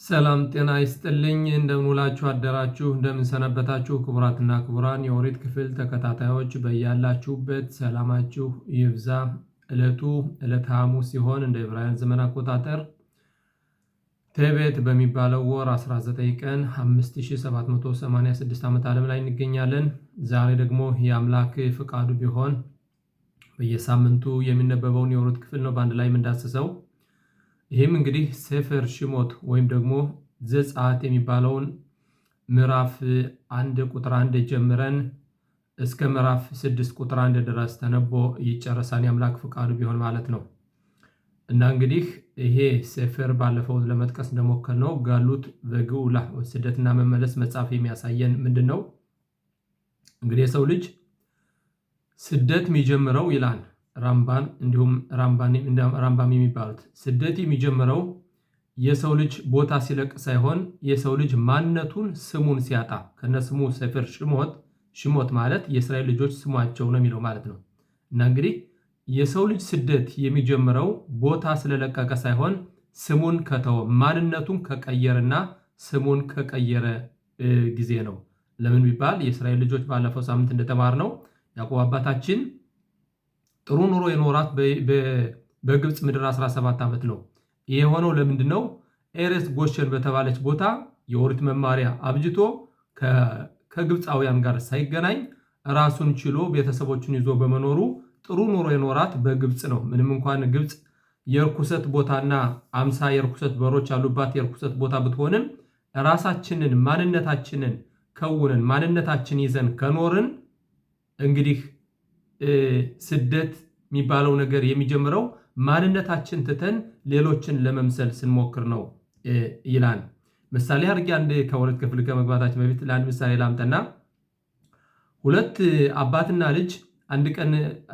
ሰላም ጤና ይስጥልኝ። እንደምንውላችሁ አደራችሁ፣ እንደምንሰነበታችሁ ክቡራትና ክቡራን የኦሪት ክፍል ተከታታዮች በያላችሁበት ሰላማችሁ ይብዛ። ዕለቱ ዕለተ ሐሙስ ሲሆን እንደ ዕብራውያን ዘመን አቆጣጠር ቴቤት በሚባለው ወር 19 ቀን 5786 ዓመት ዓለም ላይ እንገኛለን። ዛሬ ደግሞ የአምላክ ፍቃዱ ቢሆን በየሳምንቱ የሚነበበውን የኦሪት ክፍል ነው በአንድ ላይ የምንዳስሰው። ይህም እንግዲህ ሴፈር ሽሞት ወይም ደግሞ ዘጸአት የሚባለውን ምዕራፍ 1 ቁጥር 1 ጀምረን እስከ ምዕራፍ 6 ቁጥር 1 ድረስ ተነቦ ይጨረሳል የአምላክ ፍቃዱ ቢሆን ማለት ነው። እና እንግዲህ ይሄ ሴፈር ባለፈው ለመጥቀስ እንደሞከርነው ጋሉት በግዑላ ስደትና መመለስ መጽሐፍ የሚያሳየን ምንድነው? እንግዲህ የሰው ልጅ ስደት የሚጀምረው ይላል ራምባን እንዲሁም ራምባም የሚባሉት ስደት የሚጀምረው የሰው ልጅ ቦታ ሲለቅ ሳይሆን የሰው ልጅ ማንነቱን ስሙን ሲያጣ ከነስሙ ሴፈር ሽሞት ማለት የእስራኤል ልጆች ስሟቸው ነው የሚለው ማለት ነው። እና እንግዲህ የሰው ልጅ ስደት የሚጀምረው ቦታ ስለለቀቀ ሳይሆን ስሙን ከተወ ማንነቱን ከቀየረና ስሙን ከቀየረ ጊዜ ነው። ለምን ቢባል የእስራኤል ልጆች ባለፈው ሳምንት እንደተማርነው ያዕቆብ አባታችን ጥሩ ኑሮ የኖራት በግብፅ ምድር 17 ዓመት ነው። ይሄ የሆነው ለምንድን ነው? ኤሬስ ጎሸን በተባለች ቦታ የኦሪት መማሪያ አብጅቶ ከግብፃውያን ጋር ሳይገናኝ ራሱን ችሎ ቤተሰቦቹን ይዞ በመኖሩ ጥሩ ኑሮ የኖራት በግብፅ ነው። ምንም እንኳን ግብፅ የርኩሰት ቦታና 50 የርኩሰት በሮች ያሉባት የርኩሰት ቦታ ብትሆንም ራሳችንን ማንነታችንን ከውነን ማንነታችን ይዘን ከኖርን እንግዲህ ስደት የሚባለው ነገር የሚጀምረው ማንነታችን ትተን ሌሎችን ለመምሰል ስንሞክር ነው ይላል። ምሳሌ አድርጌ አንድ ከኦሪት ክፍል ከመግባታችን በፊት ለአንድ ምሳሌ ላምጣና ሁለት አባትና ልጅ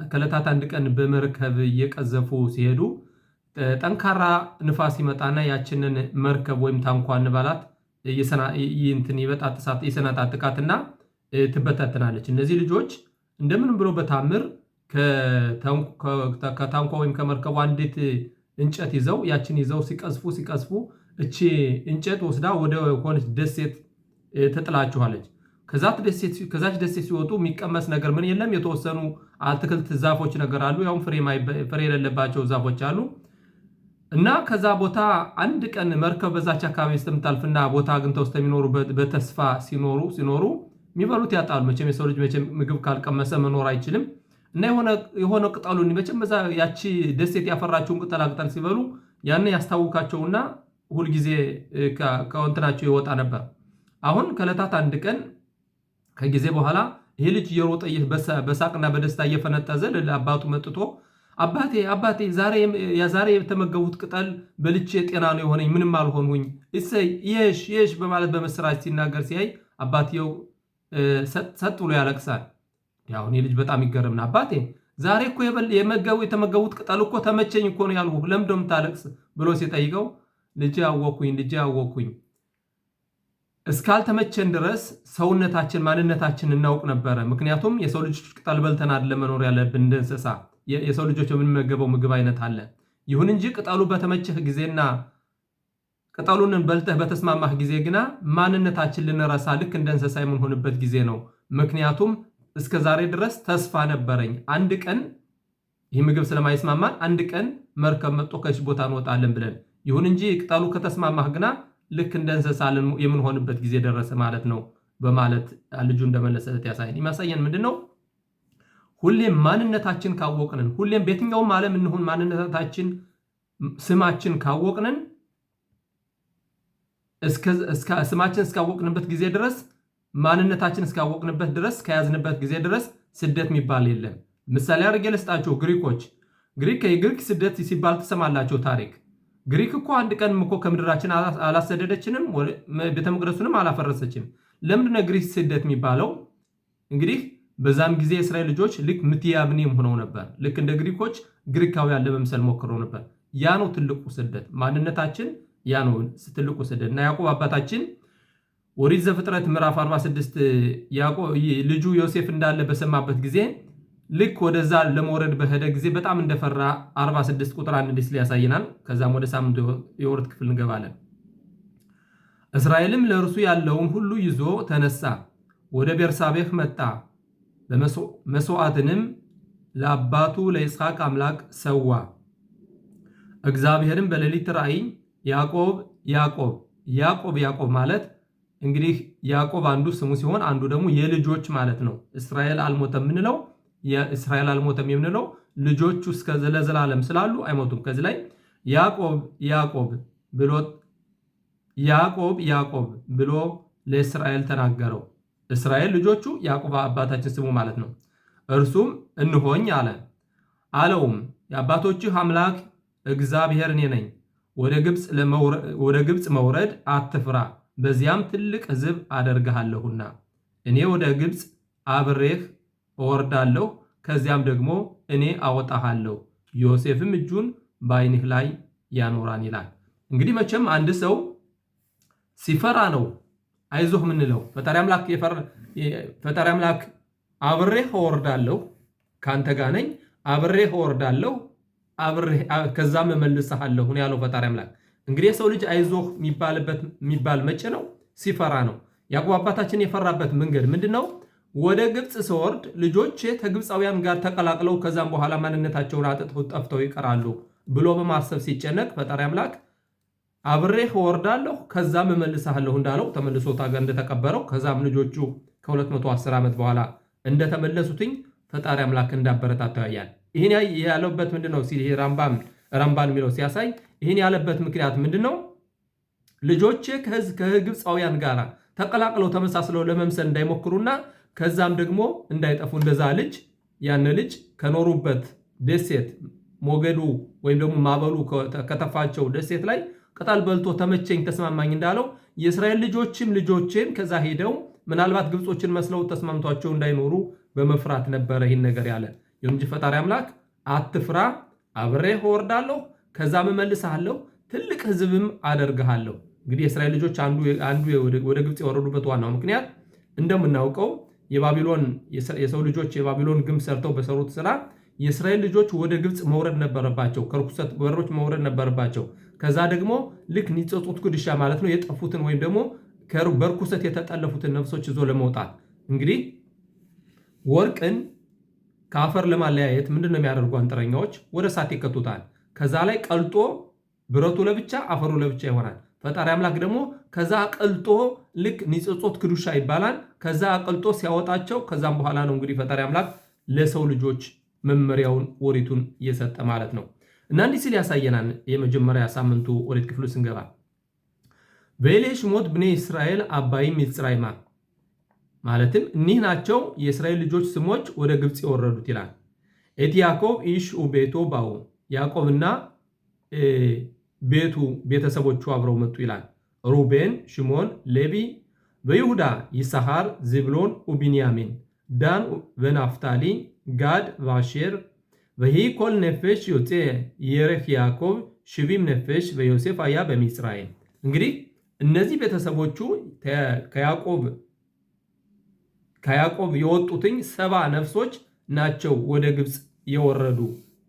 ከዕለታት አንድ ቀን በመርከብ እየቀዘፉ ሲሄዱ ጠንካራ ንፋስ ይመጣና ያችንን መርከብ ወይም ታንኳ እንባላት ይሰነጣጥቃትና ትበታተናለች። እነዚህ ልጆች እንደምንም ብሎ በታምር ከታንኳ ወይም ከመርከቡ አንዲት እንጨት ይዘው ያችን ይዘው ሲቀዝፉ እቺ እንጨት ወስዳ ወደ ሆነች ደሴት ትጥላችኋለች። ከዛች ደሴት ሲወጡ የሚቀመስ ነገር ምን የለም። የተወሰኑ አትክልት ዛፎች ነገር አሉ፣ ያውም ፍሬ የሌለባቸው ዛፎች አሉ። እና ከዛ ቦታ አንድ ቀን መርከብ በዛች አካባቢ ስተምታልፍና ቦታ አግኝተው እስከሚኖሩ በተስፋ ሲኖሩ የሚበሉት ያጣሉ። መቼም የሰው ልጅ መቼም ምግብ ካልቀመሰ መኖር አይችልም። እና የሆነ ቅጠሉን መቼም በዛ ያቺ ደሴት ያፈራችውን ቅጠላቅጠል ሲበሉ ያን ያስታውካቸውና ሁልጊዜ ከወንትናቸው ይወጣ ነበር። አሁን ከዕለታት አንድ ቀን ከጊዜ በኋላ ይሄ ልጅ እየሮጠ በሳቅና በደስታ እየፈነጠዘ ለአባቱ መጥቶ አባቴ ዛሬ የተመገቡት ቅጠል በልቼ ጤና ነው የሆነኝ፣ ምንም አልሆንሁኝ፣ እሰይ የሽ በማለት በመስራች ሲናገር ሲያይ አባትየው ሰጥ ብሎ ያለቅሳል። ያሁን ልጅ በጣም ይገርምና አባቴ ዛሬ እኮ የተመገቡት ቅጠል እኮ ተመቸኝ እኮ ነው ያልኩህ፣ ለምንድነው የምታለቅስ ብሎ ሲጠይቀው ልጄ አወኩኝ እስካልተመቸን ድረስ ሰውነታችን ማንነታችን እናውቅ ነበረ። ምክንያቱም የሰው ልጆች ቅጠል በልተን አይደለም መኖር ያለብን እንደ እንስሳ። የሰው ልጆች የምንመገበው ምግብ አይነት አለ። ይሁን እንጂ ቅጠሉ በተመቸህ ጊዜና ቅጠሉን በልተህ በተስማማህ ጊዜ ግና ማንነታችን ልንረሳ ልክ እንደ እንስሳ የምንሆንበት ጊዜ ነው። ምክንያቱም እስከ ዛሬ ድረስ ተስፋ ነበረኝ አንድ ቀን ይህ ምግብ ስለማይስማማን አንድ ቀን መርከብ መጥቶ ከዚህ ቦታ እንወጣለን ብለን። ይሁን እንጂ ቅጠሉ ከተስማማህ ግና ልክ እንደ እንስሳ የምንሆንበት ጊዜ ደረሰ ማለት ነው በማለት ልጁ እንደመለሰለት ያሳየን ምንድነው? ሁሌም ማንነታችን ካወቅንን፣ ሁሌም በየትኛውም ዓለም እንሁን ማንነታችን ስማችን ካወቅንን ስማችን እስካወቅንበት ጊዜ ድረስ ማንነታችን እስካወቅንበት ድረስ ከያዝንበት ጊዜ ድረስ ስደት የሚባል የለም። ምሳሌ አድርጌ ልስጣችሁ። የግሪክ ስደት ሲባል ትሰማላችሁ ታሪክ። ግሪክ እኮ አንድ ቀን እኮ ከምድራችን አላሰደደችንም፣ ቤተ መቅደሱንም አላፈረሰችም። ለምንድነው ግሪክ ስደት የሚባለው? እንግዲህ በዛም ጊዜ የእስራኤል ልጆች ልክ ምትያብኒም ሆነው ነበር። ልክ እንደ ግሪኮች ግሪካውያን ለመምሰል ሞክረው ነበር። ያ ነው ትልቁ ስደት፣ ማንነታችን ያ ነው ትልቁ ስደት። እና ያዕቆብ አባታችን ኦሪት ዘፍጥረት ምዕራፍ 46 ልጁ ዮሴፍ እንዳለ በሰማበት ጊዜ ልክ ወደዛ ለመውረድ በሄደ ጊዜ በጣም እንደፈራ 46 ቁጥር 1 ዲስ ያሳየናል። ከዛም ወደ ሳምንቱ የኦሪት ክፍል እንገባለን። እስራኤልም ለእርሱ ያለውን ሁሉ ይዞ ተነሳ፣ ወደ ቤርሳቤህ መጣ። መስዋዕትንም ለአባቱ ለይስሐቅ አምላክ ሰዋ። እግዚአብሔርም በሌሊት ራእይ ያዕቆብ ያዕቆብ ያዕቆብ ያዕቆብ ማለት እንግዲህ ያዕቆብ አንዱ ስሙ ሲሆን አንዱ ደግሞ የልጆች ማለት ነው። እስራኤል አልሞተም የምንለው የእስራኤል አልሞተም የምንለው ልጆቹ እስከ ለዘላለም ስላሉ አይሞቱም። ከዚህ ላይ ያዕቆብ ያዕቆብ ብሎ ያዕቆብ ያዕቆብ ብሎ ለእስራኤል ተናገረው። እስራኤል ልጆቹ ያዕቆብ አባታችን ስሙ ማለት ነው። እርሱም እንሆኝ አለ። አለውም የአባቶችህ አምላክ እግዚአብሔር እኔ ነኝ። ወደ ግብፅ መውረድ አትፍራ፣ በዚያም ትልቅ ሕዝብ አደርግሃለሁና እኔ ወደ ግብፅ አብሬህ እወርዳለሁ፣ ከዚያም ደግሞ እኔ አወጣሃለሁ፣ ዮሴፍም እጁን በዓይንህ ላይ ያኖራን ይላል። እንግዲህ መቼም አንድ ሰው ሲፈራ ነው አይዞህ ምንለው። ፈጣሪ አምላክ አብሬህ እወርዳለሁ፣ ካንተ ጋር ነኝ፣ አብሬህ እወርዳለሁ፣ ከዛም እመልስሃለሁ ያለው ፈጣሪ አምላክ። እንግዲህ የሰው ልጅ አይዞህ የሚባል መቼ ነው? ሲፈራ ነው። ያዕቆብ አባታችን የፈራበት መንገድ ምንድነው? ወደ ግብፅ ስወርድ ልጆቼ ከግብፃውያን ጋር ተቀላቅለው ከዛም በኋላ ማንነታቸውን አጥተው ጠፍተው ይቀራሉ ብሎ በማሰብ ሲጨነቅ ፈጣሪ አምላክ አብሬህ እወርዳለሁ ከዛም እመልስሃለሁ እንዳለው ተመልሶ ታገ እንደተቀበረው ከዛም ልጆቹ ከ210 ዓመት በኋላ እንደተመለሱትኝ ፈጣሪ አምላክ እንዳበረታታው ያያል። ይህን ያለበት ምንድነው ሲል ራምባን የሚለው ሲያሳይ ይህን ያለበት ምክንያት ምንድነው? ልጆቼ ከግብፃውያን ጋር ተቀላቅለው ተመሳስለው ለመምሰል እንዳይሞክሩና ከዛም ደግሞ እንዳይጠፉ እንደዛ ያን ልጅ ከኖሩበት ደሴት ሞገዱ ወይም ደግሞ ማበሉ ከተፋቸው ደሴት ላይ ቅጠል በልቶ ተመቸኝ ተስማማኝ እንዳለው የእስራኤል ልጆችም ልጆችን ከዛ ሄደው ምናልባት ግብጾችን መስለው ተስማምቷቸው እንዳይኖሩ በመፍራት ነበረ ይህን ነገር ያለ። እንጂ ፈጣሪ አምላክ አትፍራ፣ አብሬህ እወርዳለሁ፣ ከዛም እመልስሃለሁ፣ ትልቅ ሕዝብም አደርግሃለሁ። እንግዲህ የእስራኤል ልጆች አንዱ ወደ ግብፅ የወረዱበት ዋናው ምክንያት እንደምናውቀው የሰው ልጆች የባቢሎን ግንብ ሰርተው በሰሩት ስራ የእስራኤል ልጆች ወደ ግብፅ መውረድ ነበረባቸው፣ ከርኩሰት በሮች መውረድ ነበረባቸው። ከዛ ደግሞ ልክ ኒጾጾት ጉድሻ ማለት ነው የጠፉትን ወይም ደግሞ በርኩሰት የተጠለፉትን ነፍሶች ይዞ ለመውጣት እንግዲህ ወርቅን ከአፈር ለማለያየት ምንድነው የሚያደርጉ አንጥረኛዎች? ወደ እሳት ይከቱታል። ከዛ ላይ ቀልጦ ብረቱ ለብቻ አፈሩ ለብቻ ይሆናል። ፈጣሪ አምላክ ደግሞ ከዛ ቀልጦ ልክ ኒጾጾት ጉድሻ ይባላል። ከዛ ቀልጦ ሲያወጣቸው ከዛም በኋላ ነው እንግዲህ ፈጣሪ አምላክ ለሰው ልጆች መመሪያውን ኦሪቱን እየሰጠ ማለት ነው። እና እንዲህ ሲል ያሳየናል። የመጀመሪያ ሳምንቱ ኦሪት ክፍሉ ስንገባ በኤሌ ሽሞት ብኔ እስራኤል አባይም ይጽራይማ ማለትም እኒህ ናቸው የእስራኤል ልጆች ስሞች ወደ ግብፅ የወረዱት ይላል። ኤት ያዕቆብ ኢሽ ቤቶ ባው ያዕቆብና ቤተሰቦቹ አብረው መጡ ይላል። ሩቤን፣ ሽሞን፣ ሌቪ፣ በይሁዳ ይሳሃር፣ ዝብሎን ወቢንያሚን፣ ዳን ወናፍታሊ፣ ጋድ ዋሼር ወሂ ኮል ነፌሽ ዮጼ የረህ ያዕቆብ ሽቢም ነፌሽ በዮሴፍ አያ በሚስራኤል። እንግዲህ እነዚህ ቤተሰቦቹ ከያዕቆብ የወጡትኝ 70 ነፍሶች ናቸው ወደ ግብፅ የወረዱ።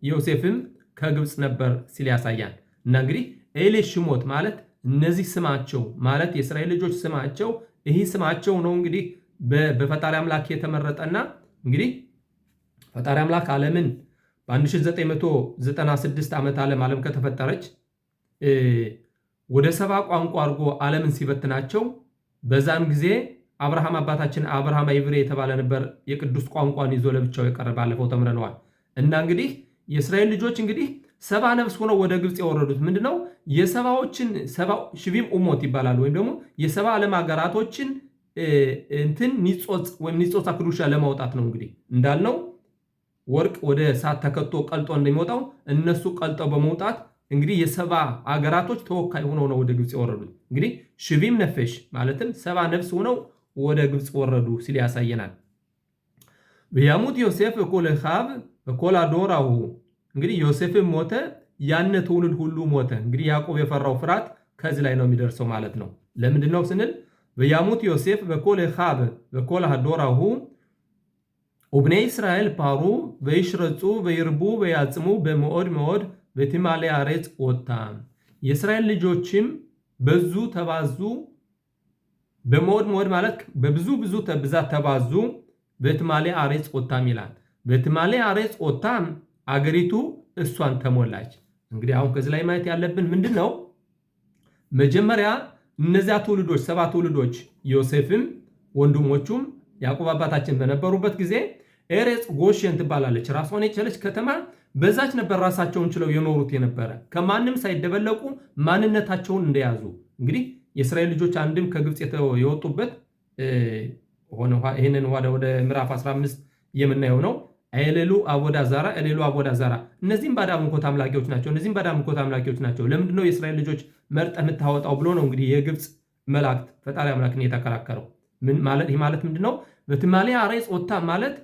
ዮሴፍም ከግብፅ ነበር ሲል ያሳያል። እና እንግዲህ ኤሌ ሽሞት ማለት እነዚህ ስማቸው ማለት የእስራኤል ልጆች ስማቸው ይህ ስማቸው ነው። እንግዲህ በፈጣሪ አምላክ የተመረጠና እንግዲህ ፈጣሪ አምላክ ዓለምን በ1996 ዓመት ዓለም ከተፈጠረች ወደ 70 ቋንቋ አድርጎ ዓለምን ሲበትናቸው በዛን ጊዜ አብርሃም አባታችን አብርሃም አይብሬ የተባለ ነበር የቅዱስ ቋንቋን ይዞ ለብቻው የቀረ ባለፈው ተምረነዋል። እና እንግዲህ የእስራኤል ልጆች እንግዲህ 70 ነፍስ ሆነው ወደ ግብፅ የወረዱት ምንድነው? የሰባዎችን ሽቢም ኡሞት ይባላሉ ወይም ደግሞ የ70 ዓለም ሀገራቶችን ኒጾጽ አክዱሻ ለማውጣት ነው። እንግዲህ እንዳልነው ወርቅ ወደ እሳት ተከቶ ቀልጦ እንደሚወጣው እነሱ ቀልጠው በመውጣት እንግዲህ የ70 ሀገራቶች ተወካይ ሆነው ነው ወደ ግብፅ የወረዱት። እንግዲህ ሽቢም ነፌሽ ማለትም 70 ነፍስ ሆነው ወደ ግብፅ ወረዱ ሲል ያሳየናል። በያሙት ዮሴፍ እኮል ኻብ እኮል አዶራሁ እንግዲህ ዮሴፍም ሞተ፣ ያነ ትውልድ ሁሉ ሞተ። እንግዲህ ያዕቆብ የፈራው ፍርሃት ከዚህ ላይ ነው የሚደርሰው ማለት ነው። ለምንድነው ስንል በያሙት ዮሴፍ በኮል ኻብ በኮል አዶራሁ ወብኔ እስራኤል ፓሩ በይሽረጹ በይርቡ በያጽሙ በመኦድ በቲማሌ አሬጽ ወጣ። የእስራኤል ልጆችም በዙ ተባዙ፣ በመወድ መወድ ማለት በብዙ ብዙ ብዛት ተባዙ በትማሌ አሬጽ ኦታም ይላል። በትማሌ አሬጽ ኦታም አገሪቱ እሷን ተሞላች። እንግዲህ አሁን ከዚህ ላይ ማየት ያለብን ምንድን ነው? መጀመሪያ እነዚያ ትውልዶች 7 ትውልዶች ዮሴፍም ወንድሞቹም ያዕቆብ አባታችን በነበሩበት ጊዜ ኤሬጽ ጎሽን ትባላለች ራሷን የቻለች ከተማ። በዛች ነበር ራሳቸውን ችለው የኖሩት የነበረ ከማንም ሳይደበለቁ ማንነታቸውን እንደያዙ። እንግዲህ የእስራኤል ልጆች አንድም ከግብፅ የወጡበት ሆነ ይህንን ወደ ምዕራፍ 15 የምናየው ነው። ኤሌሉ አቦዳ ዛራ ኤሌሉ አቦዳ ዛራ፣ እነዚህም ባዕድ አምልኮት አምላኪዎች ናቸው፣ እነዚህም ባዕድ አምልኮት አምላኪዎች ናቸው። ለምንድን ነው የእስራኤል ልጆች መርጠህ የምታወጣው ብሎ ነው እንግዲህ የግብፅ መላእክት ፈጣሪ አምላክን የተከራከረው። ይህ ማለት ምንድን ነው? በትማሌ አሬጽ ኦታም ማለት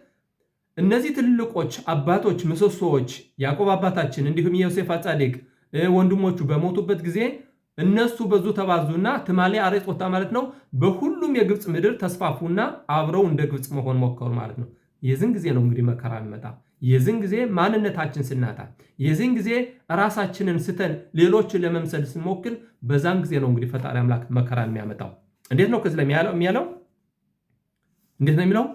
እነዚህ ትልልቆች አባቶች ምሰሶዎች ያዕቆብ አባታችን እንዲሁም የዮሴፍ ጻድቅ ወንድሞቹ በሞቱበት ጊዜ እነሱ በዙ ተባዙና ትማሌ አሬጽ ኦታም ማለት ነው በሁሉም የግብፅ ምድር ተስፋፉና አብረው እንደ ግብፅ መሆን ሞከሩ ማለት ነው። የዝን ጊዜ ነው እንግዲህ መከራ የሚመጣ። የዝን ጊዜ ማንነታችን ስናጣ፣ የዝን ጊዜ ራሳችንን ስተን ሌሎችን ለመምሰል ስንሞክር፣ በዛን ጊዜ ነው እንግዲህ ፈጣሪ አምላክ መከራ የሚያመጣው። እንዴት ነው ከዚህ ላይ የሚያለው? እንዴት ነው የሚለው?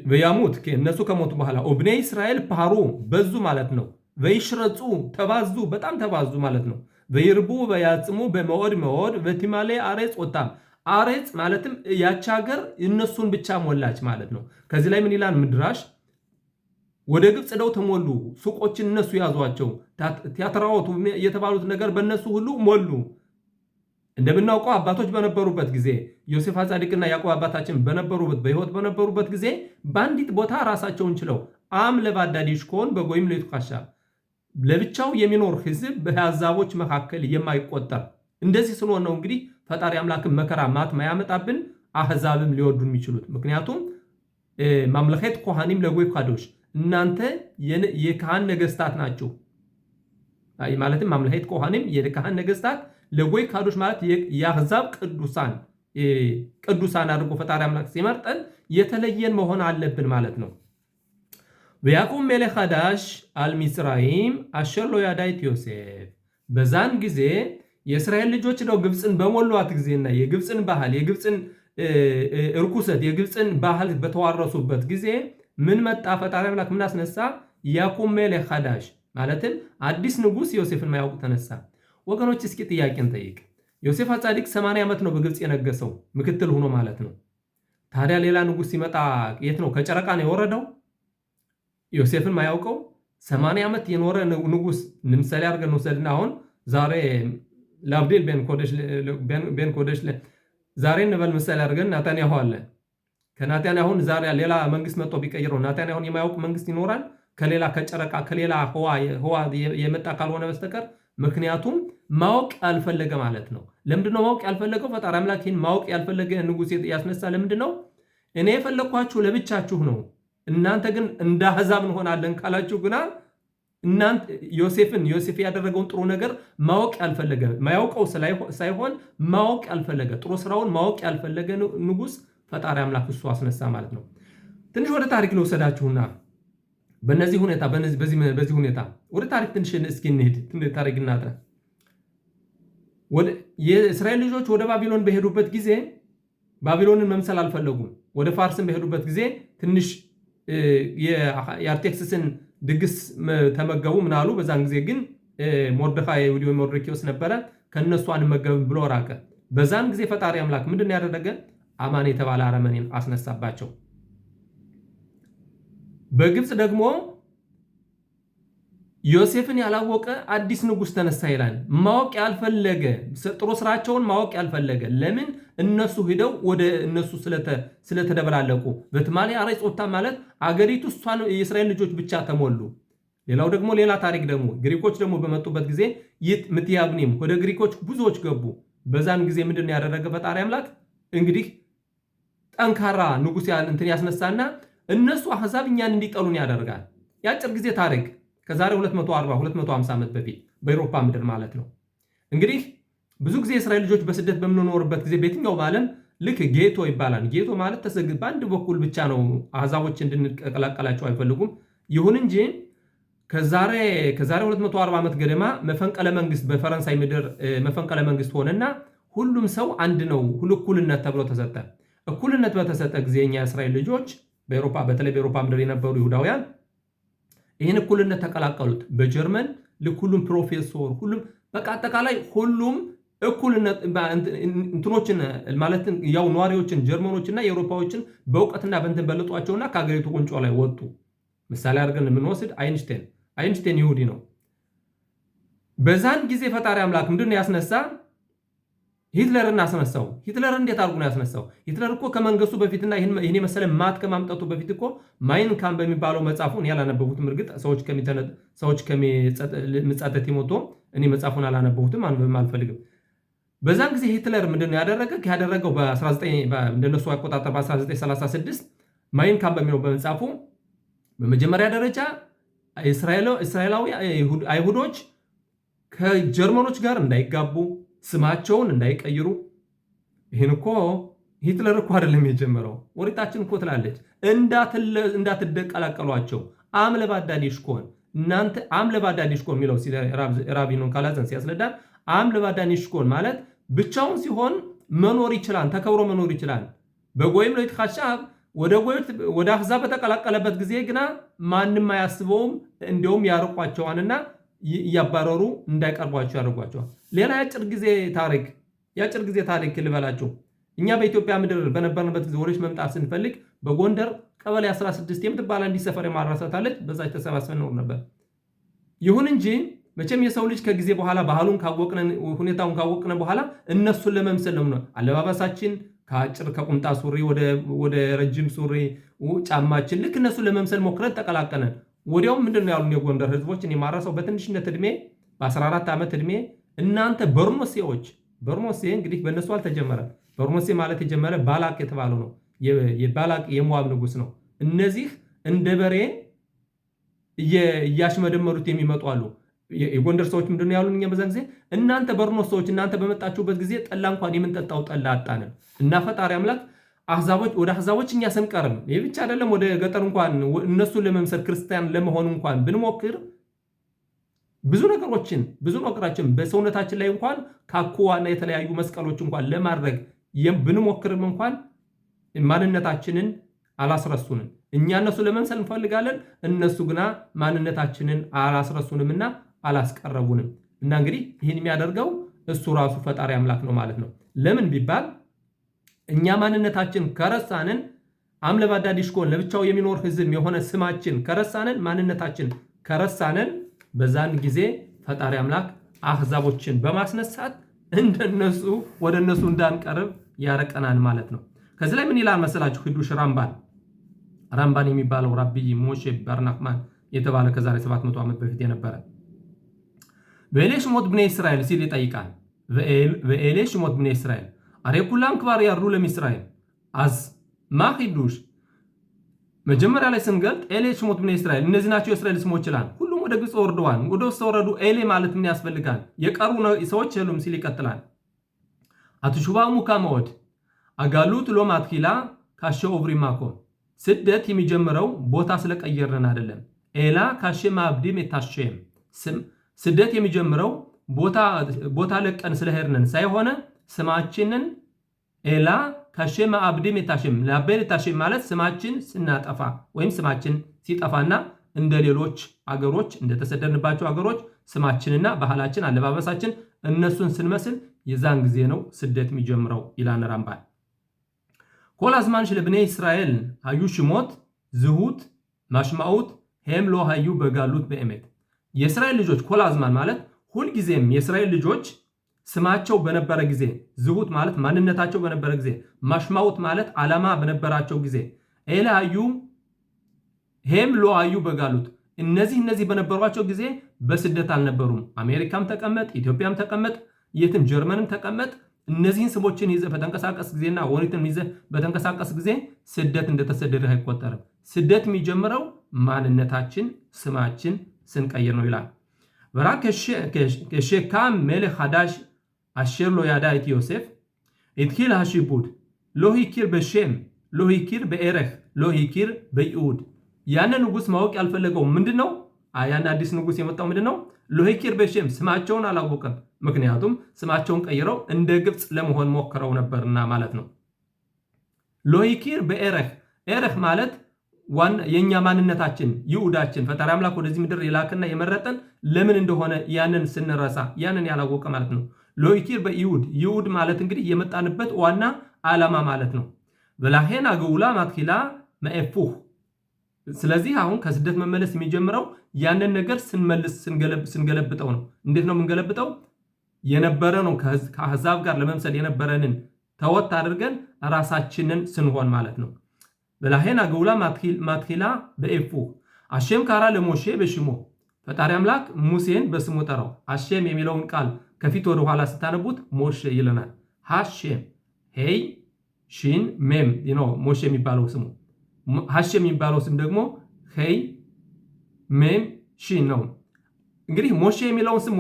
በያሙት እነሱ ከሞቱ በኋላ ኦብኔ እስራኤል ፓሩ በዙ ማለት ነው። በይሽረጹ ተባዙ፣ በጣም ተባዙ ማለት ነው። በይርቡ በያጽሙ በመወድ መወድ በቲማሌ አሬጽ ኦታም አሬጽ ማለትም ያች ሀገር እነሱን ብቻ ሞላች ማለት ነው። ከዚህ ላይ ምን ይላል ምድራሽ? ወደ ግብፅ ደው ተሞሉ፣ ሱቆችን እነሱ ያዟቸው፣ ቲያትራዎቱ የተባሉት ነገር በእነሱ ሁሉ ሞሉ። እንደምናውቀው አባቶች በነበሩበት ጊዜ ዮሴፍ ጻድቅና ያዕቆብ አባታችን በሕይወት በነበሩበት ጊዜ በአንዲት ቦታ ራሳቸውን ችለው አም ለባዳዲሽ ከሆን በጎይም ለይቱካሻ ለብቻው የሚኖር ሕዝብ በአሕዛቦች መካከል የማይቆጠር እንደዚህ ስለሆነ ነው እንግዲህ ፈጣሪ አምላክን መከራ ማት ማያመጣብን አሕዛብም ሊወዱ የሚችሉት። ምክንያቱም ማምለከት ኮሃኒም ለጎይ ካዶሽ እናንተ የካህን ነገስታት ናችሁ። ማለትም ማምለከት ኮሃኒም የካህን ነገስታት ለጎይ ካዶሽ ማለት የአሕዛብ ቅዱሳን አድርጎ ፈጣሪ አምላክ ሲመርጠን የተለየን መሆን አለብን ማለት ነው። በያዕቆብ ሜሌክ ሐዳሽ አልሚስራይም አሸር ሎ ያዳይት ዮሴፍ በዛን ጊዜ የእስራኤል ልጆች ነው ግብፅን በሞሏት ጊዜና የግብፅን ባህል የግብፅን እርኩሰት የግብፅን ባህል በተዋረሱበት ጊዜ ምን መጣ? ፈጣሪ አምላክ ምን አስነሳ? ያዕቆብ ሜሌክ ሐዳሽ ማለትም አዲስ ንጉስ ዮሴፍን ማያውቅ ተነሳ። ወገኖች እስኪ ጥያቄን ጠይቅ። ዮሴፍ ጻድቅ 80 ዓመት ነው በግብፅ የነገሰው ምክትል ሆኖ ማለት ነው። ታዲያ ሌላ ንጉስ ሲመጣ የት ነው? ከጨረቃ ነው የወረደው? ዮሴፍን ማያውቀው 80 ዓመት የኖረ ንጉስ ንምሳሌ አድርገን ወሰድና አሁን ዛሬ ለአብዴል ቤን ኮደሽ ዛሬ እንበል ምሳሌ አድርገን ናታንያሁ አለ። ከናታንያሁን ዛሬ ሌላ መንግስት መጥቶ ቢቀይረው ናታንያሁን የማያውቅ መንግስት ይኖራል? ከሌላ ከጨረቃ ከሌላ ህዋ የመጣ ካልሆነ በስተቀር። ምክንያቱም ማወቅ ያልፈለገ ማለት ነው። ለምንድነው ማወቅ ያልፈለገው? ፈጣሪ አምላክ ይህን ማወቅ ያልፈለገ ንጉስ ያስነሳ ለምንድነው? እኔ የፈለግኳችሁ ለብቻችሁ ነው፣ እናንተ ግን እንደ አሕዛብ እንሆናለን ካላችሁ ግና እናንተ ዮሴፍ ያደረገውን ጥሩ ነገር ማወቅ ያልፈለገ ማያውቀው ሳይሆን ማወቅ ያልፈለገ ጥሩ ስራውን ማወቅ ያልፈለገ ንጉስ ፈጣሪ አምላክ እሱ አስነሳ ማለት ነው። ትንሽ ወደ ታሪክ ልወሰዳችሁና በዚህ ሁኔታ ወደ ታሪክ ትንሽ እስኪ እንሂድ። ታሪክ እናጥራ። የእስራኤል ልጆች ወደ ባቢሎን በሄዱበት ጊዜ ባቢሎንን መምሰል አልፈለጉም። ወደ ፋርስን በሄዱበት ጊዜ ትንሽ የአርጤክስስን ድግስ ተመገቡ ምናሉ። በዛን ጊዜ ግን ሞርደኻይ ወይም ሞርደኪዮስ ነበረ፣ ከነሱ አንመገብም ብሎ ራቀ። በዛን ጊዜ ፈጣሪ አምላክ ምንድን ያደረገ? አማን የተባለ አረመኔን አስነሳባቸው። በግብፅ ደግሞ ዮሴፍን ያላወቀ አዲስ ንጉስ ተነሳ ይላል። ማወቅ ያልፈለገ ጥሩ ስራቸውን ማወቅ ያልፈለገ ለምን? እነሱ ሂደው ወደ እነሱ ስለተደበላለቁ። በትማሌ አሬጽ ኦታም ማለት አገሪቱ እሷን የእስራኤል ልጆች ብቻ ተሞሉ። ሌላው ደግሞ ሌላ ታሪክ ደግሞ ግሪኮች ደግሞ በመጡበት ጊዜ ምትያብኒም ወደ ግሪኮች ብዙዎች ገቡ። በዛን ጊዜ ምንድን ያደረገ ፈጣሪ አምላክ? እንግዲህ ጠንካራ ንጉስ ያስነሳና እነሱ አሕዛብ እኛን እንዲጠሉን ያደርጋል። የአጭር ጊዜ ታሪክ ከዛሬ 240-250 ዓመት በፊት በአውሮፓ ምድር ማለት ነው። እንግዲህ ብዙ ጊዜ የእስራኤል ልጆች በስደት በምንኖርበት ጊዜ በየትኛው ዓለም ልክ ጌቶ ይባላል። ጌቶ ማለት በአንድ በኩል ብቻ ነው፣ አሕዛቦች እንድንቀላቀላቸው አይፈልጉም። ይሁን እንጂ ከዛሬ 240 ዓመት ገደማ መፈንቀለ መንግስት በፈረንሳይ ምድር መፈንቀለ መንግስት ሆነና ሁሉም ሰው አንድ ነው፣ እኩልነት ተብሎ ተሰጠ። እኩልነት በተሰጠ ጊዜ እኛ የእስራኤል ልጆች በአውሮፓ በተለይ በአውሮፓ ምድር የነበሩ ይሁዳውያን ይህን እኩልነት ተቀላቀሉት። በጀርመን ልክ ሁሉም ፕሮፌሰር ሁሉም በቃ አጠቃላይ ሁሉም እኩልነት እንትኖችን ማለት ያው ነዋሪዎችን ጀርመኖችና የአውሮፓዎችን በእውቀትና በእንትን በልጧቸውና ከሀገሪቱ ቁንጮ ላይ ወጡ። ምሳሌ አድርገን የምንወስድ አይንሽታይን ይሁዲ ነው። በዛን ጊዜ ፈጣሪ አምላክ ምንድነው ያስነሳ? ሂትለርን አስነሳው። ሂትለር እንዴት አድርጎ ነው ያስነሳው? ሂትለር እኮ ከመንገሱ በፊትና ይህን የመሰለ ማት ከማምጣቱ በፊት እኮ ማይን ካምፕ በሚባለው መጽሐፉን ያላነበቡትም እርግጥ ሰዎች ከሚጻተት ይሞቶ እኔ መጽሐፉን አላነበቡትም አንብብም አልፈልግም። በዛን ጊዜ ሂትለር ምንድነው ያደረገው እንደነሱ አቆጣጠር በ1936 ማይን ካምፕ በሚለው በመጽሐፉ በመጀመሪያ ደረጃ እስራኤላዊ አይሁዶች ከጀርመኖች ጋር እንዳይጋቡ ስማቸውን እንዳይቀይሩ። ይህን እኮ ሂትለር እኮ አይደለም የጀመረው። ወሪታችን እኮ ትላለች እንዳትደቀላቀሏቸው አምለባዳዲሽኮን እናንተ አምለባዳዲሽኮን የሚለው ራቢኖን ካላዘን ሲያስረዳን አምለባዳዲሽኮን ማለት ብቻውን ሲሆን መኖር ይችላል፣ ተከብሮ መኖር ይችላል። በጎይም ነው የተካሻብ ወደ አሕዛብ በተቀላቀለበት ጊዜ ግና ማንም አያስበውም። እንዲያውም ያርቋቸዋልና እያባረሩ እንዳይቀርቧቸው ያደርጓቸዋል። ሌላ የአጭር ጊዜ ታሪክ ልበላችሁ። እኛ በኢትዮጵያ ምድር በነበርንበት ጊዜ ወደች መምጣት ስንፈልግ በጎንደር ቀበሌ 16 የምትባል አንዲት ሰፈር የማራሰታለች በዛች ተሰባስበን ኖር ነበር። ይሁን እንጂ መቼም የሰው ልጅ ከጊዜ በኋላ ባህሉን ካወቅነ ሁኔታውን ካወቅነ በኋላ እነሱን ለመምሰል ነው አለባበሳችን ከአጭር ከቁምጣ ሱሪ ወደ ረጅም ሱሪ ጫማችን ልክ እነሱን ለመምሰል ሞክረን ተቀላቀነን። ወዲያው ምንድነው ያሉን የጎንደር ህዝቦች እኔ ማራሰው በትንሽነት እድሜ በ14 ዓመት እድሜ እናንተ በርኖሴ እንግዲህ በእነሱ አልተጀመረም። በርኖሴ ማለት የጀመረ ባላቅ የተባለው ነው። የባላቅ የሞዓብ ንጉስ ነው። እነዚህ እንደ በሬ እያሽመደመሩት የሚመጡ አሉ። የጎንደር ሰዎች ምንድነው ያሉን እኛ በዛን ጊዜ እናንተ በርኖስ ሰዎች እናንተ በመጣችሁበት ጊዜ ጠላ እንኳን የምንጠጣው ጠላ አጣን እና ፈጣሪ አምላክ ወደ አሕዛቦች እኛ ስንቀርም ይህ ብቻ አይደለም፣ ወደ ገጠር እንኳን እነሱን ለመምሰል ክርስቲያን ለመሆን እንኳን ብንሞክር ብዙ ነገራችን በሰውነታችን ላይ እንኳን ካኩዋና የተለያዩ መስቀሎች እንኳን ለማድረግ ብንሞክርም እንኳን ማንነታችንን አላስረሱንም። እኛ እነሱ ለመምሰል እንፈልጋለን፣ እነሱ ግና ማንነታችንን አላስረሱንምና አላስቀረቡንም። እና እንግዲህ ይህን የሚያደርገው እሱ ራሱ ፈጣሪ አምላክ ነው ማለት ነው። ለምን ቢባል እኛ ማንነታችን ከረሳንን አምለባዳዲሽኮን ለብቻው የሚኖር ህዝብ የሆነ ስማችን ከረሳንን ማንነታችን ከረሳንን በዛን ጊዜ ፈጣሪ አምላክ አሕዛቦችን በማስነሳት እንደነሱ ወደ እነሱ እንዳንቀርብ ያረቀናል ማለት ነው። ከዚህ ላይ ምን ይላል መሰላችሁ? ሂዱሽ ራምባን የሚባለው ራቢ ሞሼ በር ናህማን የተባለ ከዛሬ 700 ዓመት በፊት የነበረ በኤሌ ሽሞት ብኔ እስራኤል ሲል ይጠይቃል። በኤሌ ሽሞት ብኔ እስራኤል አሬ ኩላም ክባር ያሩ ለሚስራኤል አዝ ማሂዱሽ መጀመሪያ ላይ ስንገልጥ ኤሌ ሽሞት ብኔ እስራኤል እነዚህ ናቸው የእስራኤል ስሞች ይላል። ሁሉም ወደ ግብፅ ወርደዋል። ወደ ውስጥ ወረዱ። ኤሌ ማለት ምን ያስፈልጋል? የቀሩ ሰዎች የሉም ሲል ይቀጥላል። አትሹባ ሙካመወድ አጋሉት ሎማትኪላ ካሸ ኦብሪ ማኮም ስደት የሚጀምረው ቦታ ስለቀየርን አይደለም። ኤላ ካሸ ማብዲም የታሸም ስደት የሚጀምረው ቦታ ለቀን ስለሄድንን ሳይሆነ ስማችንን ኤላ ካሸ ማብዲም የታሸም ላቤል የታሸም ማለት ስማችን ስናጠፋ ወይም ስማችን ሲጠፋና እንደ ሌሎች አገሮች እንደተሰደድንባቸው አገሮች ስማችንና ባህላችን አለባበሳችን እነሱን ስንመስል የዛን ጊዜ ነው ስደት የሚጀምረው ይላል ራምባን። כל הזמן שלבני ישראל היו שמות זהות משמעות הם לא היו בגלות באמת የእስራኤል ልጆች כל הזמן ማለት ሁል ጊዜም የእስራኤል ልጆች ስማቸው በነበረ ጊዜ ዝሁት ማለት ማንነታቸው በነበረ ጊዜ ማሽማውት ማለት ዓላማ በነበራቸው ጊዜ ኤላዩ hem lo ayu በጋሉት እነዚህ በነበሯቸው ጊዜ በስደት አልነበሩም። አሜሪካም ተቀመጥ፣ ኢትዮጵያም ተቀመጥ፣ የትም ጀርመንም ተቀመጥ እነዚህን ስሞችን ይዘህ በተንቀሳቀስ ጊዜና ወሪትን ይዘህ በተንቀሳቀስ ጊዜ ስደት እንደተሰደደ አይቆጠርም። ስደት የሚጀምረው ማንነታችን ስማችን ስንቀይር ነው ይላል። ወራ ከሸካም መለክ ሐዳሽ አሸር ሎ ያዳ את ዮሴፍ התחיל השיבוד לא הכיר בשם לא הכיר בערך לא הכיר בייעוד ያን ንጉስ ማወቅ ያልፈለገው ምንድነው? ያን አዲስ ንጉስ የመጣው ምንድነው? ሎሂኪር በሼም ስማቸውን አላወቀም። ምክንያቱም ስማቸውን ቀይረው እንደ ግብፅ ለመሆን ሞክረው ነበርና ማለት ነው። ሎሂኪር በኤረህ ኤረህ ማለት የኛ ማንነታችን ይሁዳችን ፈጣሪ አምላክ ወደዚህ ምድር የላከና የመረጠን ለምን እንደሆነ ያንን ስንረሳ ያንን ያላወቀ ማለት ነው። ሎሂኪር በይሁድ ማለት እንግዲህ የመጣንበት ዋና ዓላማ ማለት ነው። በላሄን አገውላ ማትኪላ መኤፉህ ስለዚህ አሁን ከስደት መመለስ የሚጀምረው ያንን ነገር ስንገለብጠው ነው። እንዴት ነው የምንገለብጠው? የነበረ ነው ከአሕዛብ ጋር ለመምሰል የነበረንን ተወት አድርገን ራሳችንን ስንሆን ማለት ነው። በላሄን አገውላ ማትኪላ በኤፉህ አሼም ካራ ለሞሼ በሽሞ ፈጣሪ አምላክ ሙሴን በስሙ ጠራው። አሼም የሚለውን ቃል ከፊት ወደ ኋላ ስታነቡት ሞሼ ይለናል። ሃሼም ሄይ ሺን ሜም ነው ሞሼ የሚባለው ስሙ። ሃሼም የሚባለው ስም ደግሞ ሄይ ሜም ሺን ነው። እንግዲህ ሞሼ የሚለውን ስም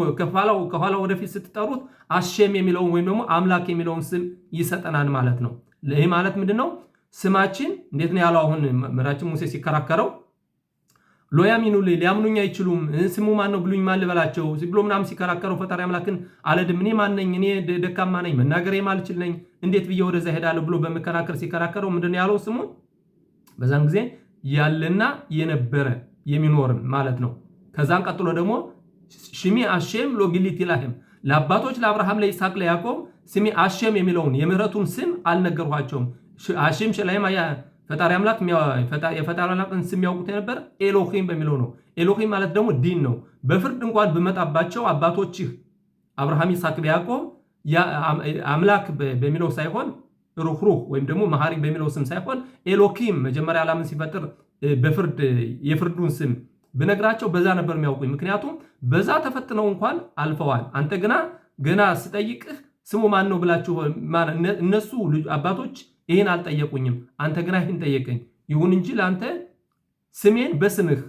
ከኋላ ወደፊት ስትጠሩት አሼም የሚለውን ወይም ደግሞ አምላክ የሚለውን ስም ይሰጠናል ማለት ነው። ይህ ማለት ምንድነው? ስማችን እንዴት ነው ያለው? አሁን መራችን ሙሴ ሲከራከረው ሎያሚኑ ሊያምኑኝ አይችሉም፣ ስሙ ማን ነው ብሉኝ ማን ልበላቸው ብሎ ምናምን ሲከራከረው ፈጣሪ አምላክን አለድም እኔ ማን ነኝ? እኔ ደካማ ነኝ፣ መናገር የማልችል ነኝ፣ እንዴት ብዬ ወደዛ ሄዳለሁ ብሎ በመከራከር ሲከራከረው ምንድነው ያለው? ስሙ በዛን ጊዜ ያለና የነበረ የሚኖርም ማለት ነው። ከዛን ቀጥሎ ደግሞ ሽሚ አሼም ሎጊሊት ይላህም ለአባቶች ለአብርሃም ለይስሐቅ ለያዕቆብ ስሚ አሼም የሚለውን የምህረቱን ስም አልነገርኋቸውም። አሼም ሸላይም ፈጣሪ አምላክ የፈጣሪ አምላክን ስም ያውቁት የነበር ኤሎሂም በሚለው ነው። ኤሎሂም ማለት ደግሞ ዲን ነው። በፍርድ እንኳን በመጣባቸው አባቶችህ አብርሃም ይስሐቅ ያዕቆብ አምላክ በሚለው ሳይሆን ሩህሩህ ወይም ደግሞ መሐሪ በሚለው ስም ሳይሆን ኤሎኪም መጀመሪያ ዓለምን ሲፈጥር በፍርድ የፍርዱን ስም ብነግራቸው በዛ ነበር የሚያውቁኝ። ምክንያቱም በዛ ተፈትነው እንኳን አልፈዋል። አንተ ገና ስጠይቅህ ስሙ ማን ነው ብላችሁ እነሱ አባቶች ይህን አልጠየቁኝም፣ አንተ ግና ይህን ጠየቀኝ። ይሁን እንጂ ለአንተ ስሜን በስምህ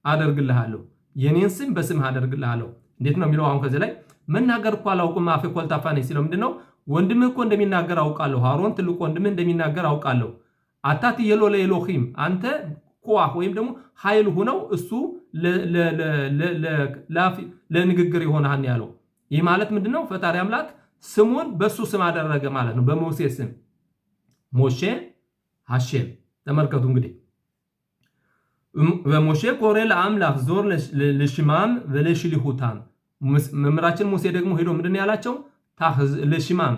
አደርግልሃለሁ፣ የኔን ስም በስምህ አደርግልሃለሁ። እንዴት ነው የሚለው? አሁን ከዚህ ላይ መናገር እኮ አላውቅም አፌ ኮልታፋ ነኝ ሲለው ምንድነው? ወንድምህ እኮ እንደሚናገር አውቃለሁ። አሮን ትልቅ ወንድምህ እንደሚናገር አውቃለሁ። አታት የሎ ለኤሎሂም አንተ ቁዋህ ወይም ደግሞ ኃይል ሆነው እሱ ለንግግር ይሆናል ያለው። ይህ ማለት ምንድነው? ፈጣሪ አምላክ ስሙን በሱ ስም አደረገ ማለት ነው፣ በሙሴ ስም ሞሼ ሃሼም። ተመልከቱ እንግዲህ በሞሼ ኮሬ ለአምላክ ዞር ለሽማም ወለሽሊሁታም። መምህራችን ሙሴ ደግሞ ሄዶ ምንድነው ያላቸው? ለሽማም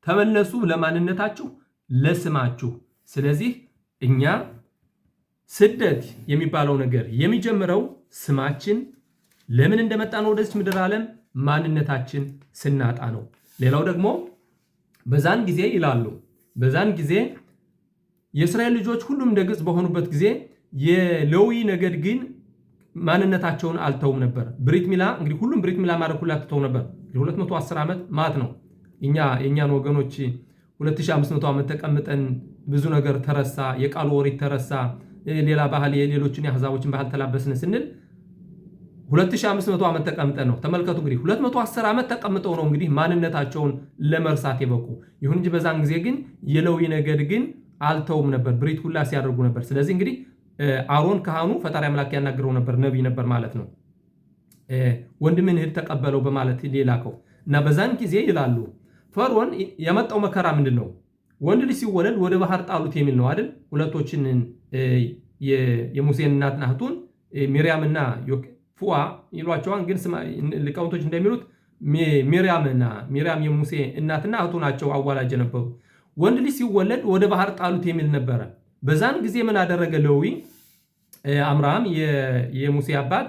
ተመለሱ፣ ለማንነታችሁ፣ ለስማችሁ። ስለዚህ እኛ ስደት የሚባለው ነገር የሚጀምረው ስማችን ለምን እንደመጣ ነው ወደዚህ ምድር ዓለም ማንነታችን ስናጣ ነው። ሌላው ደግሞ በዛን ጊዜ ይላሉ በዛን ጊዜ የእስራኤል ልጆች ሁሉም እንደ ግብፅ በሆኑበት ጊዜ የሌዊ ነገድ ግን ማንነታቸውን አልተውም ነበር። ብሪት ሚላ እንግዲህ ሁሉም ብሪት ሚላ ማድረግ ሁላ ትተው ነበር። 210 ዓመት ማለት ነው። የእኛን ወገኖች 2500 ዓመት ተቀምጠን ብዙ ነገር ተረሳ፣ የቃሉ ወሬት ተረሳ፣ ሌላ ባህል የሌሎችን የአሕዛቦችን ባህል ተላበስን ስንል 2500 ዓመት ተቀምጠን ነው። ተመልከቱ እንግዲህ 210 ዓመት ተቀምጠው ነው እንግዲህ ማንነታቸውን ለመርሳት የበቁ። ይሁን እንጂ በዛን ጊዜ ግን የሌዊ ነገድ ግን አልተውም ነበር፣ ብሪት ሁላ ሲያደርጉ ነበር። ስለዚህ እንግዲህ አሮን ካህኑ ፈጣሪ አምላክ ያናግረው ነበር፣ ነቢይ ነበር ማለት ነው። ወንድምህን ሂድ ተቀበለው በማለት ሌላከው እና በዛን ጊዜ ይላሉ ፈርዖን ያመጣው መከራ ምንድን ነው? ወንድ ልጅ ሲወለድ ወደ ባህር ጣሉት የሚል ነው አይደል? ሁለቶችን የሙሴን እናትና እህቱን ሚሪያምና ፉዋ ይሏቸዋል። ግን ሊቃውንቶች እንደሚሉት ሚሪያም የሙሴ እናትና እህቱ ናቸው፣ አዋላጅ ነበሩ። ወንድ ልጅ ሲወለድ ወደ ባህር ጣሉት የሚል ነበረ። በዛን ጊዜ ምን አደረገ ሌዊ? አምራም የሙሴ አባት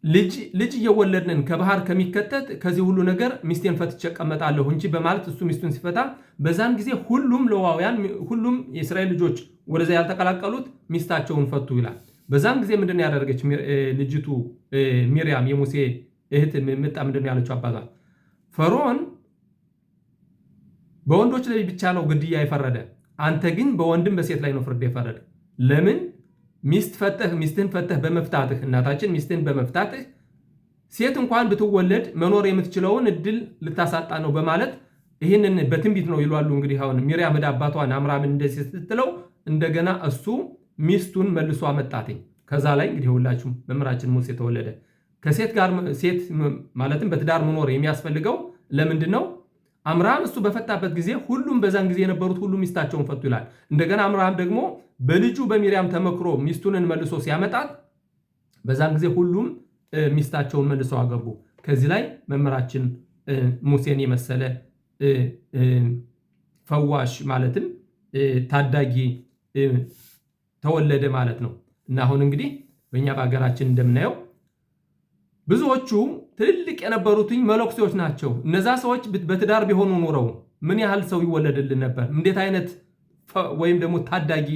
ልጅ እየወለድን ከባህር ከሚከተት ከዚህ ሁሉ ነገር ሚስቴን ፈትቼ እቀመጣለሁ እንጂ በማለት እሱ ሚስቱን ሲፈታ በዛን ጊዜ ሁሉም ሌዋውያን ሁሉም የእስራኤል ልጆች ወደዛ ያልተቀላቀሉት ሚስታቸውን ፈቱ ይላል። በዛን ጊዜ ምንድነው ያደረገች ልጅቱ ሚሪያም የሙሴ እህት ምጣ ምንድነው ያለችው አባቷ? ፈርዖን በወንዶች ላይ ብቻ ነው ግድያ የፈረደ፣ አንተ ግን በወንድም በሴት ላይ ነው ፍርድ የፈረደ። ለምን? ሚስትህን ፈተህ በመፍታትህ እናታችን ሚስትህን በመፍታትህ ሴት እንኳን ብትወለድ መኖር የምትችለውን እድል ልታሳጣ ነው በማለት ይህንን በትንቢት ነው ይሏሉ። እንግዲህ አሁን ሚሪያም አባቷን አምራምን እንደዚህ ስትለው እንደገና እሱ ሚስቱን መልሶ አመጣትኝ። ከዛ ላይ እንግዲህ ሁላችሁም መምህራችን ሙሴ ተወለደ። ከሴት ጋር ሴት ማለትም በትዳር መኖር የሚያስፈልገው ለምንድን ነው? አምርሃም እሱ በፈታበት ጊዜ ሁሉም በዛን ጊዜ የነበሩት ሁሉ ሚስታቸውን ፈቱ ይላል። እንደገና አምርሃም ደግሞ በልጁ በሚሪያም ተመክሮ ሚስቱንን መልሶ ሲያመጣት በዛን ጊዜ ሁሉም ሚስታቸውን መልሰው አገቡ። ከዚህ ላይ መምህራችን ሙሴን የመሰለ ፈዋሽ ማለትም ታዳጊ ተወለደ ማለት ነው። እና አሁን እንግዲህ በእኛ በሀገራችን እንደምናየው ብዙዎቹ ትልልቅ የነበሩትኝ መነኩሴዎች ናቸው። እነዛ ሰዎች በትዳር ቢሆኑ ኖረው ምን ያህል ሰው ይወለድልን ነበር? እንዴት አይነት ወይም ደግሞ ታዳጊ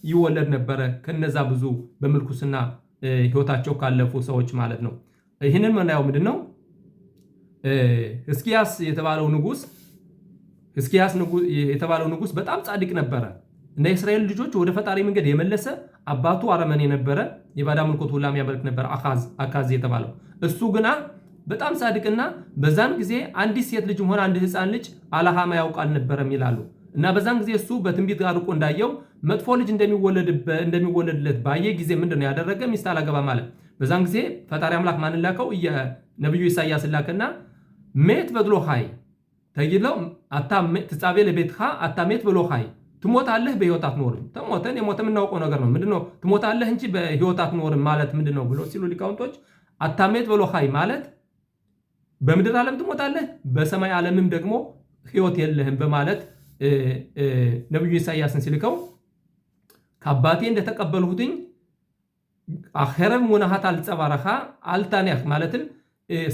ይወለድ ነበረ? ከነዛ ብዙ በምልኩስና ህይወታቸው ካለፉ ሰዎች ማለት ነው። ይህንን ምናየው ምንድን ነው? ሕዝቅያስ የተባለው ንጉስ በጣም ጻድቅ ነበረ እና የእስራኤል ልጆች ወደ ፈጣሪ መንገድ የመለሰ አባቱ አረመኔ ነበረ። የባዕድ አምልኮት ሁላ የሚያመልክ ነበር አካዝ የተባለው። እሱ ግና በጣም ጻድቅና በዛን ጊዜ አንዲት ሴት ልጅ ሆነ አንድ ህፃን ልጅ አላሃማ ያውቅ አልነበረም ይላሉ። እና በዛን ጊዜ እሱ በትንቢት አርቆ እንዳየው መጥፎ ልጅ እንደሚወለድለት ባየ ጊዜ ምንድነው ያደረገ? ሚስት አላገባ ማለት። በዛን ጊዜ ፈጣሪ አምላክ ማንን ላከው? ነብዩ ኢሳያስ ላከና ሜት በድሎ ሃይ ተይለው ትጻቤ ለቤትኻ አታሜት ብሎ ሃይ ትሞታለህ በህይወት አትኖርም። ተሞተን የሞተ የምናውቀው ነገር ነው። ምንድነው ትሞታለህ እንጂ በህይወት አትኖርም ማለት ምንድነው ብሎ ሲሉ ሊቃውንቶች አታሜት ብሎ ሃይ ማለት በምድር ዓለም ትሞታለህ፣ በሰማይ ዓለምም ደግሞ ህይወት የለህም በማለት ነብዩ ኢሳያስን ሲልከው ከአባቴ እንደተቀበልሁትኝ አኸረም ወነሃት አልጸባረኻ አልታኒያህ ማለትም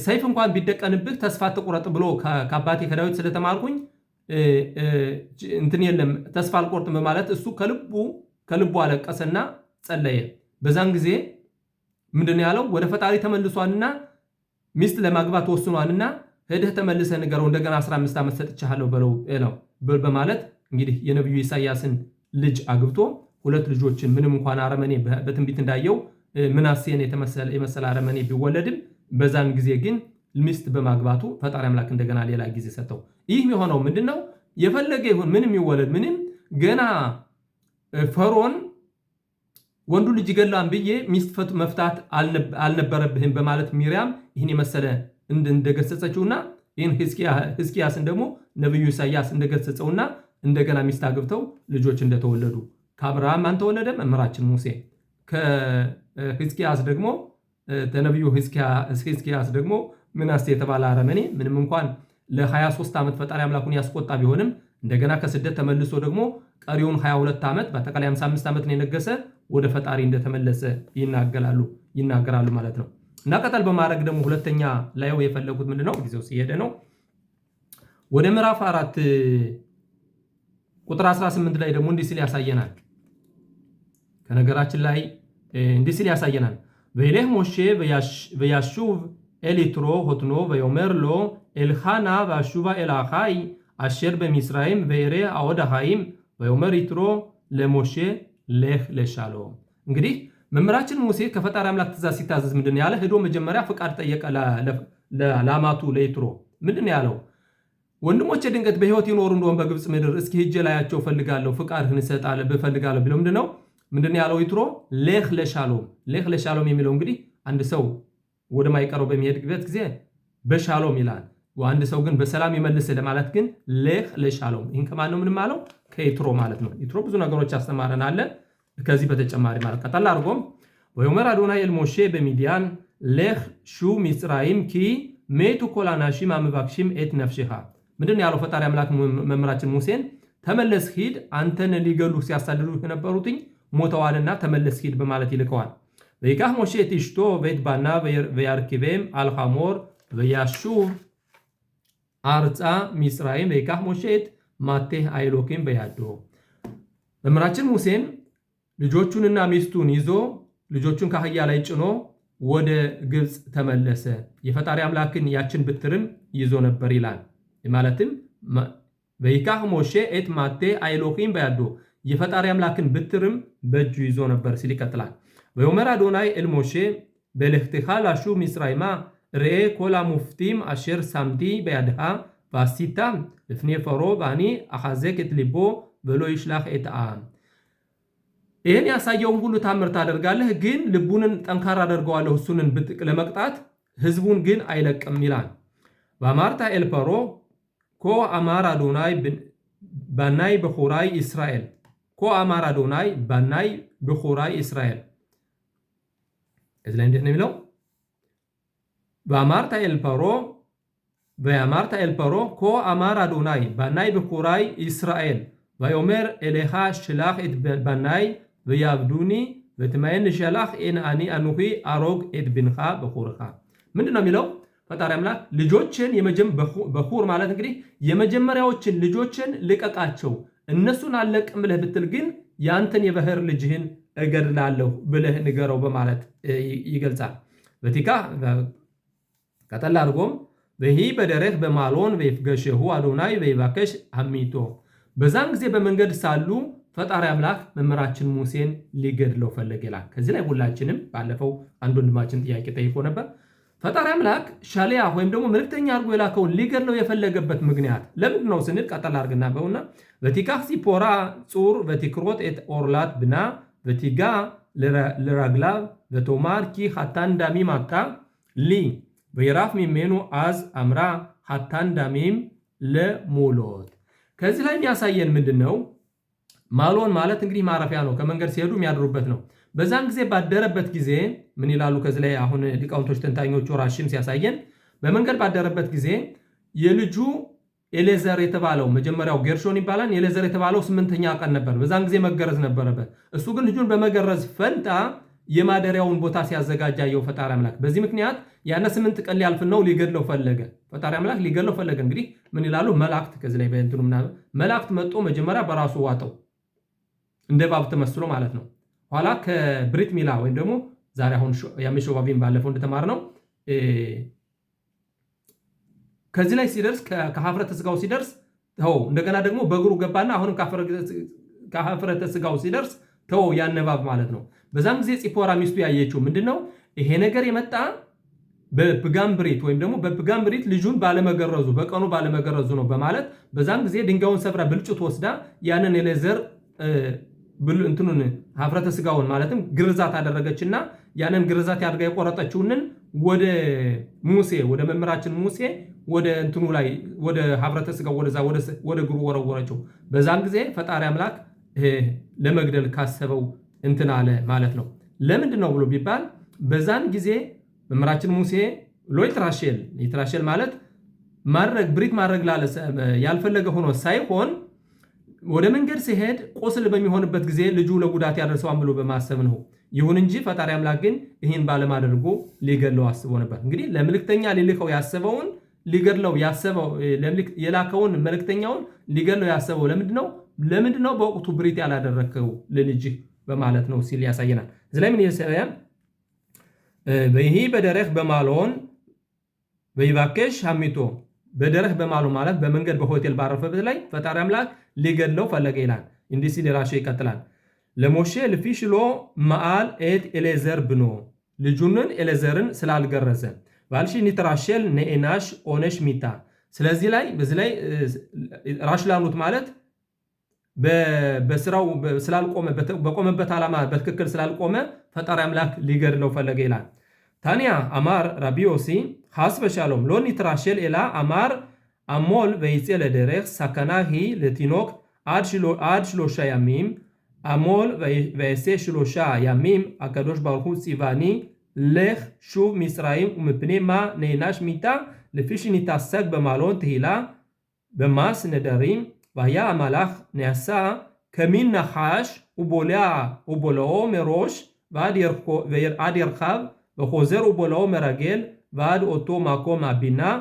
ሰይፍ እንኳን ቢደቀንብህ ተስፋ ተቆረጥ ብሎ ከአባቴ ከዳዊት ስለተማርኩኝ እንትን የለም ተስፋ አልቆርጥም በማለት እሱ ከልቡ አለቀሰና ጸለየ። በዛን ጊዜ ምንድነው ያለው? ወደ ፈጣሪ ተመልሷልና ሚስት ለማግባት ወስኗልና ሄደህ ተመልሰህ ንገረው እንደገና 15 ዓመት ሰጥቻለሁ በለው ነው በማለት እንግዲህ የነብዩ ኢሳያስን ልጅ አግብቶ ሁለት ልጆችን ምንም እንኳን አረመኔ በትንቢት እንዳየው ምናሴን የመሰለ አረመኔ ቢወለድም በዛን ጊዜ ግን ሚስት በማግባቱ ፈጣሪ አምላክ እንደገና ሌላ ጊዜ ሰጠው። ይህ የሆነው ምንድነው? የፈለገ ይሁን ምንም ይወለድ ምንም ገና ፈርዖን ወንዱ ልጅ ይገላን ብዬ ሚስት መፍታት አልነበረብህም በማለት ሚሪያም ይህን የመሰለ እንደገሰጸችውና ይህን ሕዝቅያስን ደግሞ ነብዩ ኢሳያስ እንደገሰጸውና እንደገና ሚስት አግብተው ልጆች እንደተወለዱ ከአብርሃም ማን ተወለደ? መምህራችን ሙሴ። ከሕዝቅያስ ደግሞ ተነብዩ ሕዝቅያስ ደግሞ ምናሴ የተባለ አረመኔ ምንም እንኳን ለ23 ዓመት ፈጣሪ አምላኩን ያስቆጣ ቢሆንም እንደገና ከስደት ተመልሶ ደግሞ ቀሪውን 22 ዓመት በአጠቃላይ 55 ዓመት ነው የነገሰ ወደ ፈጣሪ እንደተመለሰ ይናገራሉ ማለት ነው። እና ቀጠል በማድረግ ደግሞ ሁለተኛ ላይው የፈለጉት ምንድነው? ጊዜው ሲሄደ ነው። ወደ ምዕራፍ 4 ቁጥር 18 ላይ ደግሞ እንዲህ ሲል ያሳየናል። ከነገራችን ላይ እንዲህ ሲል ያሳየናል። וילך משה וישוב אל יתרו חותנו ויאמר לו אלחנה ואשובה אל אחי אשר במצרים וירא עוד החיים ויאמר יתרו למשה לך לשלום። እንግዲህ መምህራችን ሙሴ ከፈጣሪ አምላክ ትእዛዝ ሲታዘዝ ምንድን ያለ? ሄዶ መጀመሪያ ፍቃድ ጠየቀ ለላማቱ ለይትሮ። ምንድን ያለው? ወንድሞቼ ድንገት በህይወት ይኖሩ እንደሆነ በግብጽ ምድር እስኪ ሄጄ ላያቸው ፈልጋለሁ፣ ፍቃድህን እሰጣለሁ ብፈልጋለሁ ቢለው ምንድነው ያለው? ይትሮ ለህ ለሻሎም የሚለው እንግዲህ አንድ ሰው ወደ ማይቀረው በሚሄድበት ጊዜ በሻሎም ይላል። አንድ ሰው ግን በሰላም ይመልስ ለማለት ግን ለህ ለሻሎም። ይህን ከማን ነው ምንም አለው? ከይትሮ ማለት ነው። ይትሮ ብዙ ነገሮች ያስተማረን አለ። ከዚህ በተጨማሪ ማለት ቀጠል አድርጎም ወዮመር አዶናይ ኤል ሞሼ በሚዲያን ለህ ሹ ሚጽራይም ኪ ሜቱ ኮል አናሺም አመባክሺም ኤት ነፍሽሃ። ምንድነው ያለው ፈጣሪ አምላክ መምህራችን ሙሴን? ተመለስ ሂድ፣ አንተን ሊገሉ ሲያሳድዱ የነበሩትኝ ሞተዋልና ተመለስ ሂድ በማለት ይልከዋል። ወይካህ ሞሼ ትሽቶ ቤት ባና ወያርኪቤም አልሐሞር ወያሹብ አርጻ ሚጽራይም ወይካህ ሞሼት ማቴህ አይሎኪም በያዶ። መምህራችን ሙሴን ልጆቹንና ሚስቱን ይዞ ልጆቹን ከአህያ ላይ ጭኖ ወደ ግብጽ ተመለሰ። የፈጣሪ አምላክን ያችን ብትርም ይዞ ነበር ይላል። ማለትም ወይካህ ሞሼ ኤት ማቴ አይሎኪም በያዶ የፈጣሪ አምላክን ብትርም በእጁ ይዞ ነበር ሲል ይቀጥላል። ወዮመር አዶናይ ኤል ሞሼ በለኽትኻ ላሹ ሚጽራይማ ርኤ ኮላ ሙፍቲም አሸር ሳምቲ በያድሃ ቫሲታ እፍኔ ፈሮ ባኒ አሐዘክ ኤት ሊቦ ወሎ ይሽላኽ ኤት አም። ይህን ያሳየውን ሁሉ ታምር ታደርጋለህ፣ ግን ልቡንን ጠንካራ አደርገዋለሁ እሱንን ለመቅጣት ህዝቡን ግን አይለቅም ይላል። በአማርታ ኤልፐሮ ኮ አማር አዶናይ ባናይ በኹራይ እስራኤል ኮ አማር አዶናይ ባናይ በኹራይ እስራኤል እዚህ ላይ እንዴት ነው የሚለው? በአማርታ ኤልፐሮ ኮ አማር አዶናይ ባናይ በኹራይ እስራኤል ויאמר אליך שלח את בניי ויעבדוני ותמיין שלח אין אני אנוכי ארוג את בנך በኹርኻ ምንድን ነው የሚለው? ፈጣሪ አምላክ ልጆችን በኹር ማለት እንግዲህ የመጀመሪያዎችን ልጆችን ልቀቃቸው፣ እነሱን አለቅም ብለህ ብትል ግን ያንተን የበህር ልጅህን እገድላለሁ ብለህ ንገረው በማለት ይገልጻል። በቲካ ቀጠል አድርጎም በሂ በደረህ በማሎን ወይፍገሸሁ አዶናይ ወይባከሽ አሚቶ በዛን ጊዜ በመንገድ ሳሉ ፈጣሪ አምላክ መምህራችን ሙሴን ሊገድለው ፈለገ ይላል። ከዚህ ላይ ሁላችንም ባለፈው አንድ ወንድማችን ጥያቄ ጠይቆ ነበር። ፈጣሪ አምላክ ሻሊያ ወይም ደግሞ መልእክተኛ አድርጎ የላከውን ሊገድለው የፈለገበት ምክንያት ለምንድን ነው ስንል ቀጠል አድርገና በውና በቲካህ ሲፖራ ጹር በቲክሮት ኤት ኦርላት ብና በቲጋ ለራግላብ በቶማር ኪ ሐታን ዳሚም አካ ሊ በይራፍ ሚሜኑ አዝ አምራ ሐታን ዳሚም ለሞሎት ከዚህ ላይ የሚያሳየን ምንድን ነው? ማሎን ማለት እንግዲህ ማረፊያ ነው። ከመንገድ ሲሄዱ የሚያድሩበት ነው። በዛን ጊዜ ባደረበት ጊዜ ምን ይላሉ? ከዚህ ላይ አሁን ሊቃውንቶች ተንታኞቹ ራሽም ሲያሳየን በመንገድ ባደረበት ጊዜ የልጁ ኤሌዘር የተባለው መጀመሪያው ጌርሾን ይባላል። ኤሌዘር የተባለው 8ኛ ቀን ነበር። በዛን ጊዜ መገረዝ ነበረበት። እሱ ግን ልጁን በመገረዝ ፈንታ የማደሪያውን ቦታ ሲያዘጋጃየው ፈጣሪ አምላክ። በዚህ ምክንያት ያነ 8 ቀን ሊያልፍ ነው ሊገድለው ፈለገ። ፈጣሪ አምላክ ሊገድለው ፈለገ። እንግዲህ ምን ይላሉ? መላእክት ከዚህ ላይ በእንትኑ ምናምን መላእክት መጥቶ መጀመሪያ በራሱ ዋጠው እንደ እባብ ተመስሎ ማለት ነው። ኋላ ከብሪት ሚላ ወይም ደግሞ ዛሬ አሁን ያመሸዋቢን ባለፈው እንደተማር ነው ከዚህ ላይ ሲደርስ ከሀፍረተ ስጋው ሲደርስ ተው እንደገና ደግሞ በእግሩ ገባና አሁንም ከሀፍረተ ስጋው ሲደርስ ተው ያን እባብ ማለት ነው። በዛም ጊዜ ፂፖራ ሚስቱ ያየችው ምንድነው? ይሄ ነገር የመጣ በፕጋምብሪት ወይም ደግሞ በፕጋምብሪት ልጁን ባለመገረዙ በቀኑ ባለመገረዙ ነው በማለት በዛም ጊዜ ድንጋዩን ሰብራ ብልጭት ወስዳ ያንን ኤሌዘር እንትኑን ሀፍረተ ስጋውን ማለትም ግርዛት አደረገችና ያንን ግርዛት ያድርጋ የቆረጠችውንን ወደ ሙሴ ወደ መምህራችን ሙሴ ወደ እንትኑ ላይ ወደ ሀፍረተ ስጋው ወደ እግሩ ወረወረችው። በዛን ጊዜ ፈጣሪ አምላክ ለመግደል ካሰበው እንትን አለ ማለት ነው። ለምንድን ነው ብሎ ቢባል በዛን ጊዜ መምህራችን ሙሴ ሎይትራሼል ማለት ማድረግ ብሪት ማድረግ ያልፈለገ ሆኖ ሳይሆን ወደ መንገድ ሲሄድ ቁስል በሚሆንበት ጊዜ ልጁ ለጉዳት ያደርሰዋል ብሎ በማሰብ ነው። ይሁን እንጂ ፈጣሪ አምላክ ግን ይህን ባለማድረጉ ሊገድለው አስቦ ነበር። እንግዲህ ለመልእክተኛ ሊልከው ያሰበውን ሊገድለው ያሰበው የላከውን መልእክተኛውን ሊገድለው ያሰበው ለምንድን ነው በወቅቱ ብሪት ያላደረከው ለልጅህ በማለት ነው ሲል ያሳየናል። እዚህ ላይ ምን ይሰራል? በይሂ በደረህ በማሎን በይባከሽ ሐሚቶ በደረህ በማሎ ማለት በመንገድ በሆቴል ባረፈበት ላይ ፈጣሪ አምላክ ሊገድለው ፈለገ ይላል። እንዲህ ሲል ራሱ ይቀጥላል። ለሞሼ ልፊሽሎ መዓል ኤት ኤሌዘር ብኖ ልጁንን ኤሌዘርን ስላልገረዘ ባልሺ ኒትራሼል ነኤናሽ ኦነሽ ሚታ ስለዚህ ላይ በዚህ ላይ ራሽላኑት ማለት በስራው ስላልቆመ በቆመበት ዓላማ በትክክል ስላልቆመ ፈጣሪ አምላክ ሊገድለው ፈለገ ይላል። ታንያ አማር ራቢዮሲ ሐስበ ሻሎም ሎኒ ትራሼል ኤላ አማር አሞል ወይጼ ለደረህ ሳካናሂ ለቲኖክ አድ ሽሎሻ ያሚም አሞል ወይሴ ሽሎሻ ያሚም አካዶሽ ባርኩ ፂቫኒ ለህ ሹብ ሚስራይም ወምፕኔማ ነይናሽ ሚታ ለፊሽኒ ታሰግ በማሎን ትሂላ በማስ ነደሪም ባያ አማላህ ነያሳ ከሚን ነኻሽ ወቦለኦ መሮሽ ועד ירחב וחוזר ובולעו מרגל ועד אותו מקום הבינה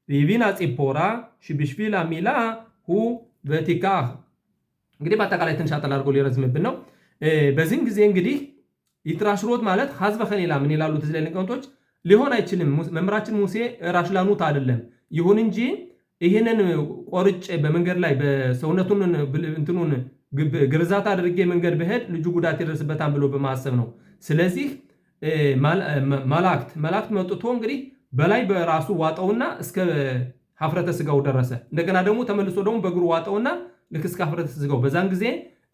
והבינה ציפורה שבשביל המילה הוא ותיקח እንግዲህ በአጠቃላይ ትንሽ አጠር አድርጎ ሊረዝምብን ነው። በዚህም ጊዜ እንግዲህ ይትራሽሮት ማለት ሐዝበ ኸኒላ ምን ይላሉ ትዝ ላይ ሊቃውንቶች ሊሆን አይችልም። መምህራችን ሙሴ ራሽላኑት አይደለም። ይሁን እንጂ ይህንን ቆርጬ በመንገድ ላይ በሰውነቱን እንትኑን ግርዛት አድርጌ መንገድ በሄድ ልጁ ጉዳት ይደርስበታል ብሎ በማሰብ ነው። ስለዚህ መላእክት መጥቶ እንግዲህ በላይ በራሱ ዋጠውና እስከ ሀፍረተ ስጋው ደረሰ። እንደገና ደግሞ ተመልሶ ደግሞ በእግሩ ዋጠውና ልክ እስከ ሀፍረተ ስጋው። በዛን ጊዜ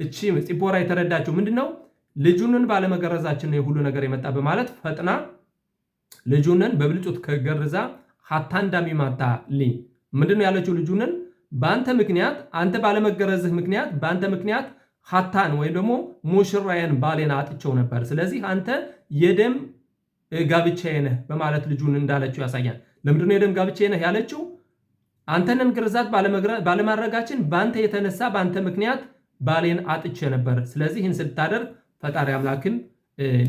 እቺ ፂፖራ የተረዳችው ምንድነው? ልጁንን ባለመገረዛችን ነው ሁሉ ነገር የመጣ በማለት ፈጥና ልጁንን በብልጩት ከገርዛ ሀታንዳሚ ማታ ምንድነው ያለችው? ልጁንን በአንተ ምክንያት አንተ ባለመገረዝህ ምክንያት በአንተ ምክንያት ሀታን ወይም ደግሞ ሙሽራዬን ባሌን አጥቸው ነበር። ስለዚህ አንተ የደም ጋብቻዬ ነህ በማለት ልጁን እንዳለችው ያሳያል። ለምንድነው የደም ጋብቻዬ ነህ ያለችው? አንተንም ግርዛት ባለማድረጋችን በአንተ የተነሳ በአንተ ምክንያት ባሌን አጥቼ ነበር። ስለዚህ ይህን ስታደርግ ፈጣሪ አምላክን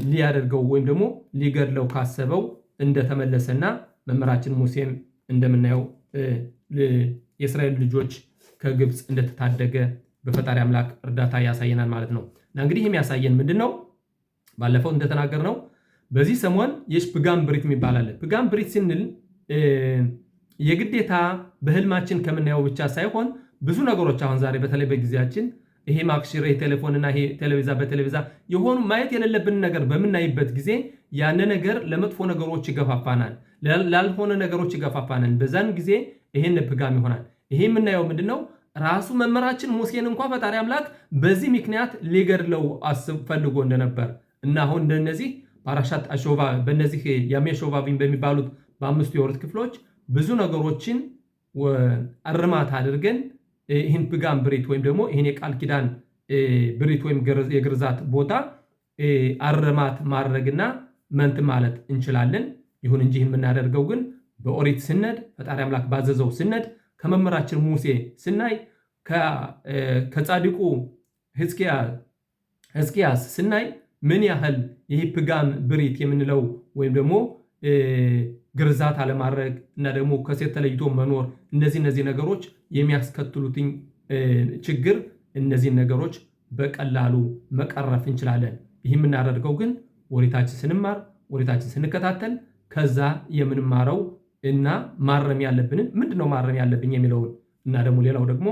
ሊያደርገው ወይም ደግሞ ሊገድለው ካሰበው እንደተመለሰና መምህራችን ሙሴም እንደምናየው የእስራኤል ልጆች ከግብፅ እንደተታደገ በፈጣሪ አምላክ እርዳታ ያሳየናል ማለት ነው። እና እንግዲህ የሚያሳየን ምንድነው? ባለፈው እንደተናገርነው በዚህ ሰሞን የፕጋም ብሪት የሚባል አለ። ፕጋም ብሪት ስንል የግዴታ በህልማችን ከምናየው ብቻ ሳይሆን ብዙ ነገሮች አሁን ዛሬ በተለይ በጊዜያችን ይሄ ማክሽር ቴሌፎንና ይሄ በቴሌቪዛ የሆኑ ማየት የሌለብን ነገር በምናይበት ጊዜ ያን ነገር ለመጥፎ ነገሮች ይገፋፋናል፣ ላልሆነ ነገሮች ይገፋፋናል። በዛን ጊዜ ይሄን ፕጋም ይሆናል። ይሄ የምናየው ምንድነው? ራሱ መምህራችን ሙሴን እንኳን ፈጣሪ አምላክ በዚህ ምክንያት ሊገድለው ፈልጎ እንደነበር እና አሁን እንደነዚህ ፓራሻት አሾባ በእነዚህ ያሜሾባቢን በሚባሉት በአምስቱ የኦሪት ክፍሎች ብዙ ነገሮችን እርማት አድርገን ይህን ፕጋም ብሪት ወይም ደግሞ ይህን የቃል ኪዳን ብሪት ወይም የግርዛት ቦታ አርማት ማድረግና መንት ማለት እንችላለን። ይሁን እንጂ የምናደርገው ግን በኦሪት ስነድ ፈጣሪ አምላክ ባዘዘው ስነድ ከመምህራችን ሙሴ ስናይ ከጻድቁ ሕዝቅያስ ስናይ ምን ያህል ይህ ፕጋም ብሪት የምንለው ወይም ደግሞ ግርዛት አለማድረግ እና ደግሞ ከሴት ተለይቶ መኖር እነዚህ ነገሮች የሚያስከትሉትኝ ችግር እነዚህን ነገሮች በቀላሉ መቀረፍ እንችላለን። ይህ የምናደርገው ግን ኦሪታችን ስንማር ኦሪታችን ስንከታተል ከዛ የምንማረው እና ማረም ያለብንን ምንድነው ማረም ያለብኝ የሚለውን እና ደግሞ ሌላው ደግሞ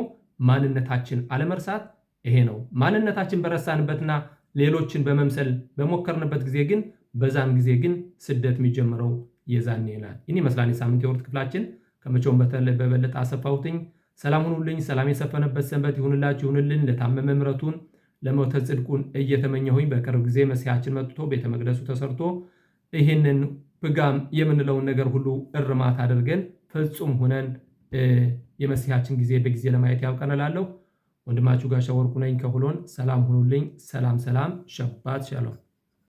ማንነታችን አለመርሳት ይሄ ነው። ማንነታችን በረሳንበትና ሌሎችን በመምሰል በሞከርንበት ጊዜ ግን በዛን ጊዜ ግን ስደት የሚጀምረው የዛኔ ይላል። ይህን ይመስላል የሳምንት የኦሪት ክፍላችን። ከመቼውም በበለጠ አሰፋሁትኝ። ሰላም ሁኑልኝ። ሰላም የሰፈነበት ሰንበት ይሁንላችሁ ይሁንልን። ለታመመ ምሕረቱን ለሞተ ጽድቁን እየተመኘሁኝ በቅርብ ጊዜ መሲሐችን መጥቶ ቤተ መቅደሱ ተሰርቶ ይህንን ፕጋም የምንለውን ነገር ሁሉ እርማት አድርገን ፍጹም ሁነን የመሲሐችን ጊዜ በጊዜ ለማየት ያብቃን እላለሁ። ወንድማችሁ ጋሻ ወርቁ ነኝ ከሁሎን። ሰላም ሁኑልኝ። ሰላም ሸባት ሻሎም